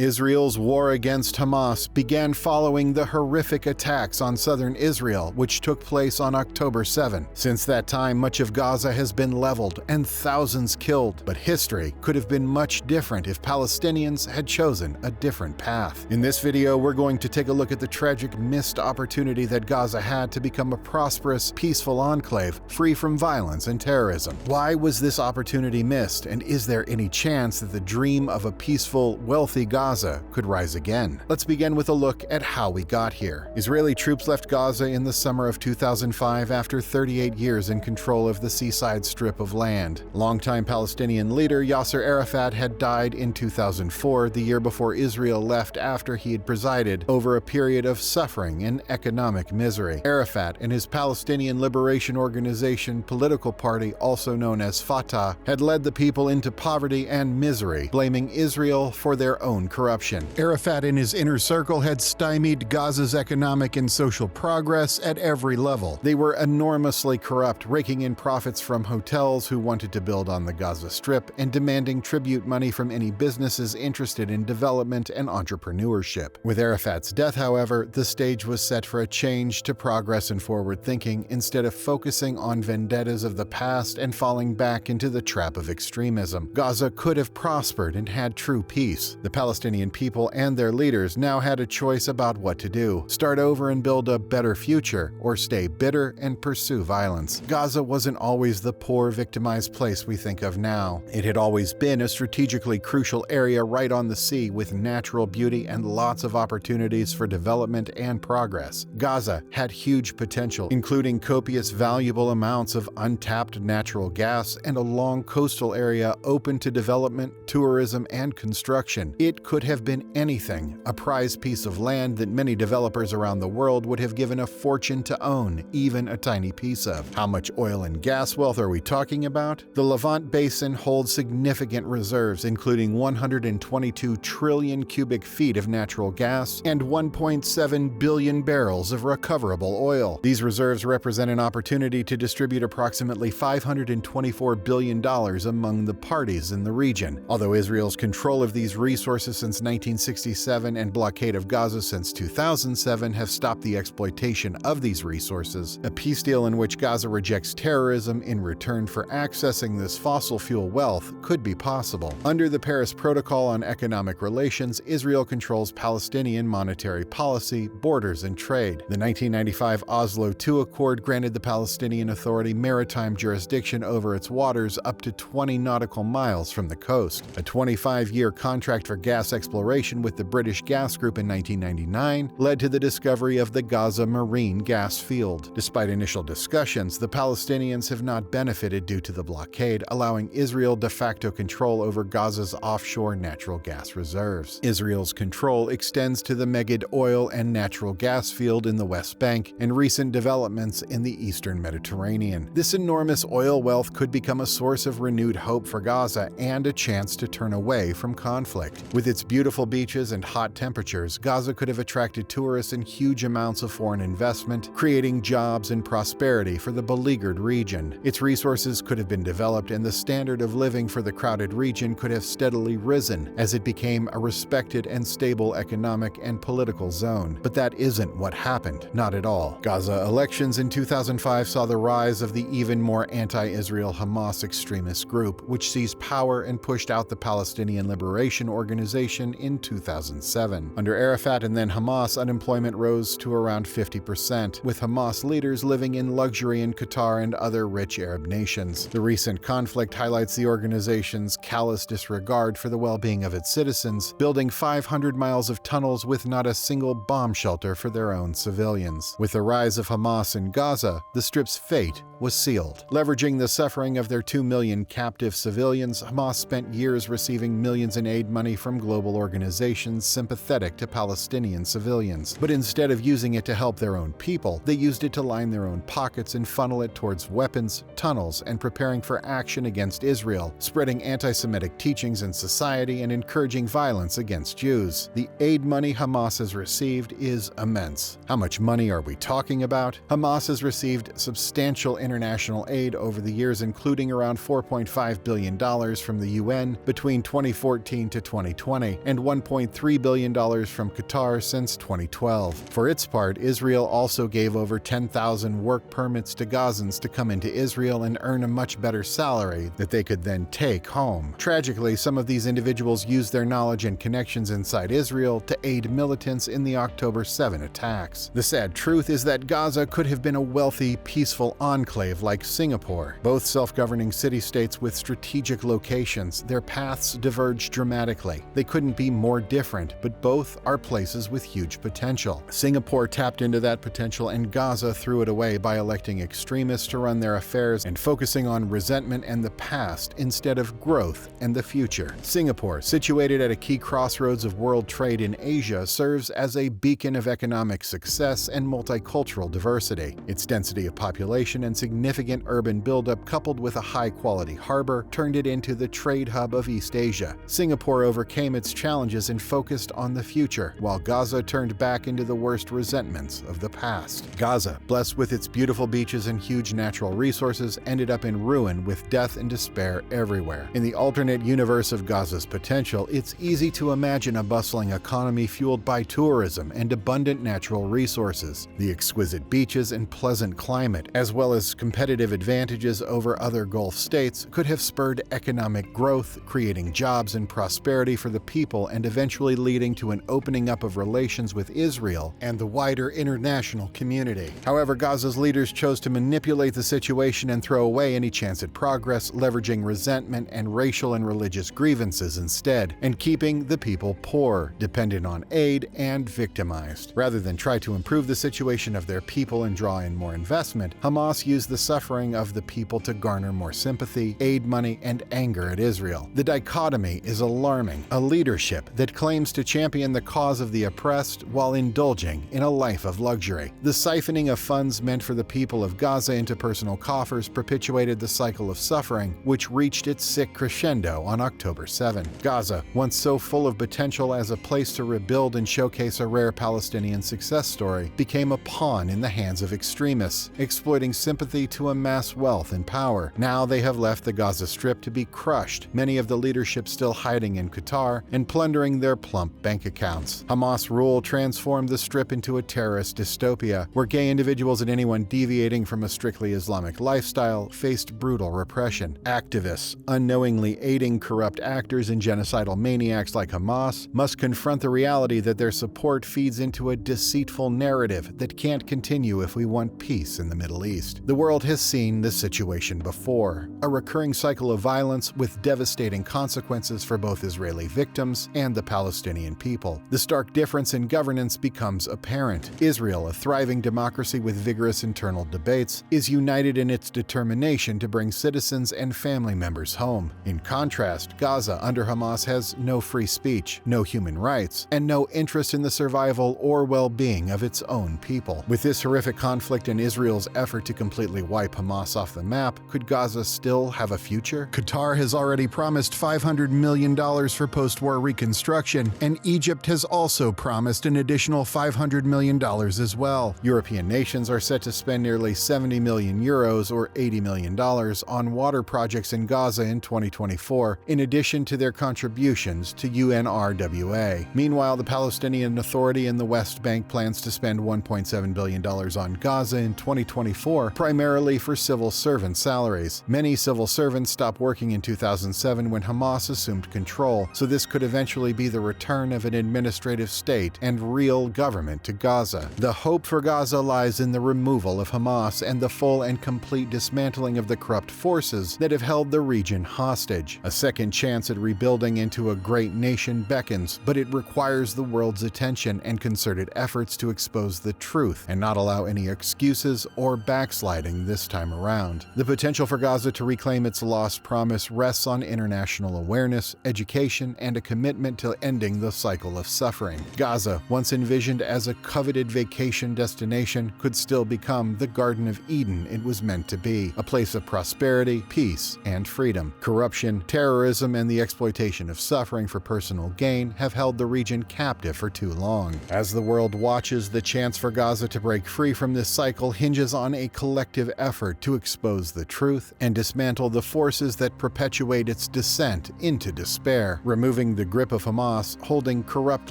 Israel's war against Hamas began following the horrific attacks on southern Israel, which took place on October 7. Since that time, much of Gaza has been leveled and thousands killed, but history could have been much different if Palestinians had chosen a different path. In this video, we're going to take a look at the tragic missed opportunity that Gaza had to become a prosperous, peaceful enclave free from violence and terrorism. Why was this opportunity missed, and is there any chance that the dream of a peaceful, wealthy Gaza could rise again? Let's begin with a look at how we got here. Israeli troops left Gaza in the summer of 2005 after 38 years in control of the seaside strip of land. Longtime Palestinian leader Yasser Arafat had died in 2004, the year before Israel left after he had presided over a period of suffering and economic misery. Arafat and his Palestinian Liberation Organization political party, also known as Fatah, had led the people into poverty and misery, blaming Israel for their own corruption. Arafat and his inner circle had stymied Gaza's economic and social progress at every level. They were enormously corrupt, raking in profits from hotels who wanted to build on the Gaza Strip and demanding tribute money from any businesses interested in development and entrepreneurship. With Arafat's death, however, the stage was set for a change to progress and forward thinking instead of focusing on vendettas of the past and falling back into the trap of extremism. Gaza could have prospered and had true peace. The Palestinian people and their leaders now had a choice about what to do: start over and build a better future, or stay bitter and pursue violence. Gaza wasn't always the poor, victimized place we think of now. It had always been a strategically crucial area right on the sea with natural beauty and lots of opportunities for development and progress. Gaza had huge potential, including copious, valuable amounts of untapped natural gas and a long coastal area open to development, tourism, and construction. It could have been anything, a prized piece of land that many developers around the world would have given a fortune to own, even a tiny piece of. How much oil and gas wealth are we talking about? The Levant Basin holds significant reserves, including 122 trillion cubic feet of natural gas and 1.7 billion barrels of recoverable oil. These reserves represent an opportunity to distribute approximately $524 billion among the parties in the region. Although Israel's control of these resources since 1967 and blockade of Gaza since 2007 have stopped the exploitation of these resources, a peace deal in which Gaza rejects terrorism in return for accessing this fossil fuel wealth could be possible. Under the Paris Protocol on Economic Relations, Israel controls Palestinian monetary policy, borders, and trade. The 1995 Oslo II Accord granted the Palestinian Authority maritime jurisdiction over its waters up to 20 nautical miles from the coast. A 25-year contract for gas exploration with the British Gas Group in 1999 led to the discovery of the Gaza marine gas field. Despite initial discussions, the Palestinians have not benefited due to the blockade, allowing Israel de facto control over Gaza's offshore natural gas reserves. Israel's control extends to the Megid oil and natural gas field in the West Bank and recent developments in the eastern Mediterranean. This enormous oil wealth could become a source of renewed hope for Gaza and a chance to turn away from conflict. With its beautiful beaches and hot temperatures, Gaza could have attracted tourists and huge amounts of foreign investment, creating jobs and prosperity for the beleaguered region. Its resources could have been developed, and the standard of living for the crowded region could have steadily risen as it became a respected and stable economic and political zone. But that isn't what happened, not at all. Gaza elections in 2005 saw the rise of the even more anti-Israel Hamas extremist group, which seized power and pushed out the Palestinian Liberation Organization in 2007. Under Arafat and then Hamas, unemployment rose to around 50%, with Hamas leaders living in luxury in Qatar and other rich Arab nations. The recent conflict highlights the organization's callous disregard for the well-being of its citizens, building 500 miles of tunnels with not a single bomb shelter for their own civilians. With the rise of Hamas in Gaza, the Strip's fate was sealed. Leveraging the suffering of their 2 million captive civilians, Hamas spent years receiving millions in aid money from global organizations sympathetic to Palestinian civilians. But instead of using it to help their own people, they used it to line their own pockets and funnel it towards weapons, tunnels, and preparing for action against Israel, spreading anti-Semitic teachings in society and encouraging violence against Jews. The aid money Hamas has received is immense. How much money are we talking about? Hamas has received substantial international international aid over the years, including around $4.5 billion from the UN between 2014 to 2020 and $1.3 billion from Qatar since 2012. For its part, Israel also gave over 10,000 work permits to Gazans to come into Israel and earn a much better salary that they could then take home. Tragically, some of these individuals used their knowledge and connections inside Israel to aid militants in the October 7 attacks. The sad truth is that Gaza could have been a wealthy, peaceful enclave like Singapore. Both self-governing city-states with strategic locations, their paths diverge dramatically. They couldn't be more different, but both are places with huge potential. Singapore tapped into that potential and Gaza threw it away by electing extremists to run their affairs and focusing on resentment and the past instead of growth and the future. Singapore, situated at a key crossroads of world trade in Asia, serves as a beacon of economic success and multicultural diversity. Its density of population and significant urban buildup, coupled with a high-quality harbor, turned it into the trade hub of East Asia. Singapore overcame its challenges and focused on the future, while Gaza turned back into the worst resentments of the past. Gaza, blessed with its beautiful beaches and huge natural resources, ended up in ruin with death and despair everywhere. In the alternate universe of Gaza's potential, it's easy to imagine a bustling economy fueled by tourism and abundant natural resources. The exquisite beaches and pleasant climate, as well as competitive advantages over other Gulf states, could have spurred economic growth, creating jobs and prosperity for the people and eventually leading to an opening up of relations with Israel and the wider international community. However, Gaza's leaders chose to manipulate the situation and throw away any chance at progress, leveraging resentment and racial and religious grievances instead, and keeping the people poor, dependent on aid, and victimized. Rather than try to improve the situation of their people and draw in more investment, Hamas used the suffering of the people to garner more sympathy, aid money, and anger at Israel. The dichotomy is alarming, a leadership that claims to champion the cause of the oppressed while indulging in a life of luxury. The siphoning of funds meant for the people of Gaza into personal coffers perpetuated the cycle of suffering, which reached its sick crescendo on October 7. Gaza, once so full of potential as a place to rebuild and showcase a rare Palestinian success story, became a pawn in the hands of extremists, exploiting sympathy to amass wealth and power. Now they have left the Gaza Strip to be crushed, many of the leadership still hiding in Qatar and plundering their plump bank accounts. Hamas rule transformed the Strip into a terrorist dystopia, where gay individuals and anyone deviating from a strictly Islamic lifestyle faced brutal repression. Activists, unknowingly aiding corrupt actors and genocidal maniacs like Hamas, must confront the reality that their support feeds into a deceitful narrative that can't continue if we want peace in the Middle East. The world has seen this situation before, a recurring cycle of violence with devastating consequences for both Israeli victims and the Palestinian people. The stark difference in governance becomes apparent. Israel, a thriving democracy with vigorous internal debates, is united in its determination to bring citizens and family members home. In contrast, Gaza under Hamas has no free speech, no human rights, and no interest in the survival or well-being of its own people. With this horrific conflict and Israel's effort to completely wipe Hamas off the map, could Gaza still have a future? Qatar has already promised $500 million for post-war reconstruction, and Egypt has also promised an additional $500 million as well. European nations are set to spend nearly 70 million euros or $80 million on water projects in Gaza in 2024, in addition to their contributions to UNRWA. Meanwhile, the Palestinian Authority in the West Bank plans to spend $1.7 billion on Gaza in 2024, primarily for civil servant salaries. Many civil servants stopped working in 2007 when Hamas assumed control, so this could eventually be the return of an administrative state and real government to Gaza. The hope for Gaza lies in the removal of Hamas and the full and complete dismantling of the corrupt forces that have held the region hostage. A second chance at rebuilding into a great nation beckons, but it requires the world's attention and concerted efforts to expose the truth and not allow any excuses or backsliding this time around. The potential for Gaza to reclaim its lost promise rests on international awareness, education, and a commitment to ending the cycle of suffering. Gaza, once envisioned as a coveted vacation destination, could still become the Garden of Eden it was meant to be, a place of prosperity, peace, and freedom. Corruption, terrorism, and the exploitation of suffering for personal gain have held the region captive for too long. As the world watches, the chance for Gaza to break free from this cycle hinges on a collective collective effort to expose the truth and dismantle the forces that perpetuate its descent into despair. Removing the grip of Hamas, holding corrupt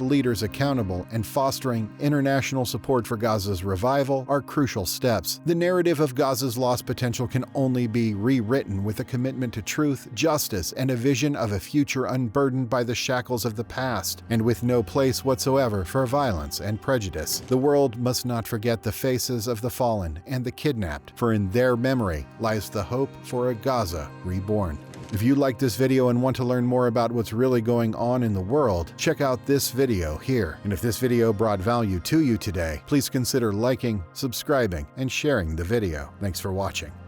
leaders accountable, and fostering international support for Gaza's revival are crucial steps. The narrative of Gaza's lost potential can only be rewritten with a commitment to truth, justice, and a vision of a future unburdened by the shackles of the past, and with no place whatsoever for violence and prejudice. The world must not forget the faces of the fallen and the kidnapped, for in their memory lies the hope for a Gaza reborn. If you like this video and want to learn more about what's really going on in the world, check out this video here. And if this video brought value to you today, please consider liking, subscribing, and sharing the video. Thanks for watching.